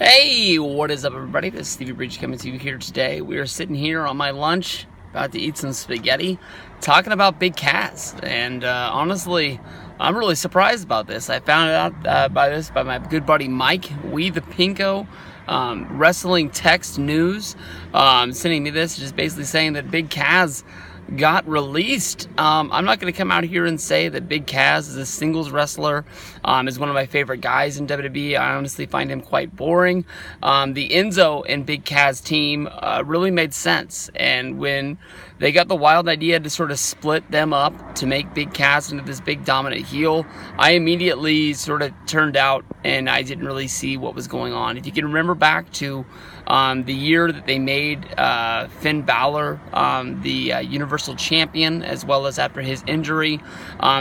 Hey, what is up, everybody? This is Stevie Breach coming to you here today. We are sitting here on my lunch, about to eat some spaghetti, talking about Big Cass. And honestly, I'm really surprised about this. I found out by my good buddy Mike, Wwe the Pinko, Wrestling Text News, sending me this, just basically saying that Big Cass got released. I'm not going to come out here and say that Big Cass is a singles wrestler, is one of my favorite guys in WWE. I honestly find him quite boring. The Enzo and Big Cass team really made sense, and when they got the wild idea to sort of split them up to make Big Cass into this big dominant heel, I immediately sort of turned out and I didn't really see what was going on. If you can remember back to the year that they made Finn Balor the Universal Champion, as well as after his injury,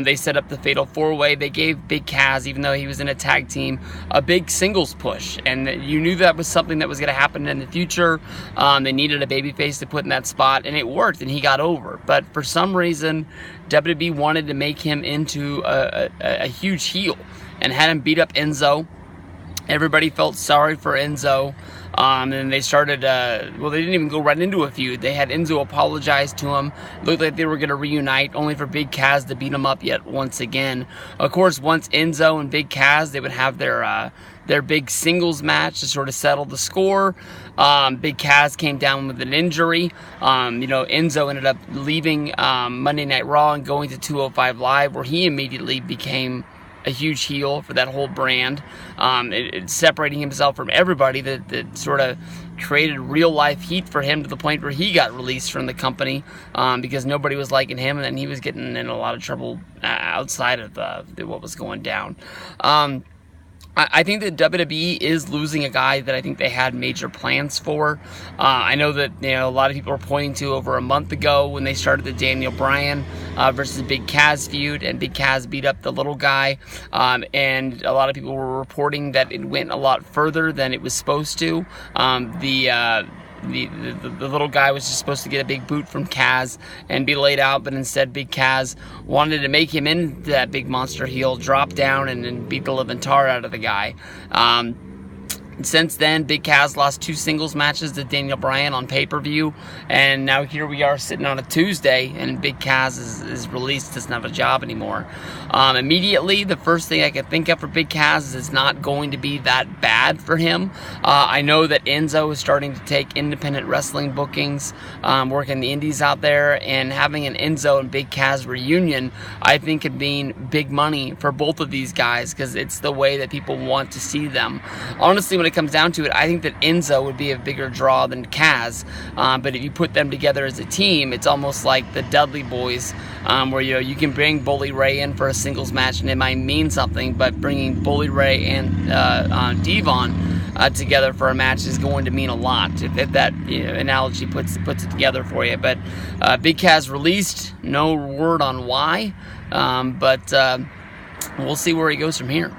they set up the Fatal 4-Way. They gave Big Cass, even though he was in a tag team, a big singles push, and you knew that was something that was going to happen in the future. They needed a babyface to put in that spot, and it worked, and he got over. But for some reason, WWE wanted to make him into a huge heel and had him beat up Enzo. Everybody felt sorry for Enzo. And they started, well, they didn't even go right into a feud. They had Enzo apologize to him. It looked like they were going to reunite, only for Big Cass to beat him up yet once again. Of course, once Enzo and Big Cass, they would have their big singles match to sort of settle the score. Big Cass came down with an injury. Enzo ended up leaving Monday Night Raw and going to 205 Live, where he immediately became a huge heel for that whole brand, separating himself from everybody that sort of created real life heat for him, to the point where he got released from the company because nobody was liking him, and then he was getting in a lot of trouble outside of what was going down. I think that WWE is losing a guy that I think they had major plans for. I know that a lot of people are pointing to over a month ago when they started the Daniel Bryan versus Big Cass feud, and Big Cass beat up the little guy, and a lot of people were reporting that it went a lot further than it was supposed to. The little guy was just supposed to get a big boot from Cass and be laid out, but instead Big Cass wanted to make him into that big monster heel, drop down and beat the living tar out of the guy. Since then, Big Cass lost 2 singles matches to Daniel Bryan on pay-per-view, and now here we are sitting on a Tuesday, and Big Cass is released, doesn't have a job anymore. Immediately, the first thing I could think of for Big Cass is it's not going to be that bad for him. I know that Enzo is starting to take independent wrestling bookings, working the indies out there, and having an Enzo and Big Cass reunion, I think, could mean big money for both of these guys, because it's the way that people want to see them. Honestly, when it comes down to it, I think that Enzo would be a bigger draw than Cass, but if you put them together as a team, it's almost like the Dudley Boys, where you can bring Bully Ray in for a singles match and it might mean something, but bringing Bully Ray and Devon together for a match is going to mean a lot, if that analogy puts it together for you. But Big Cass released, no word on why, but we'll see where he goes from here.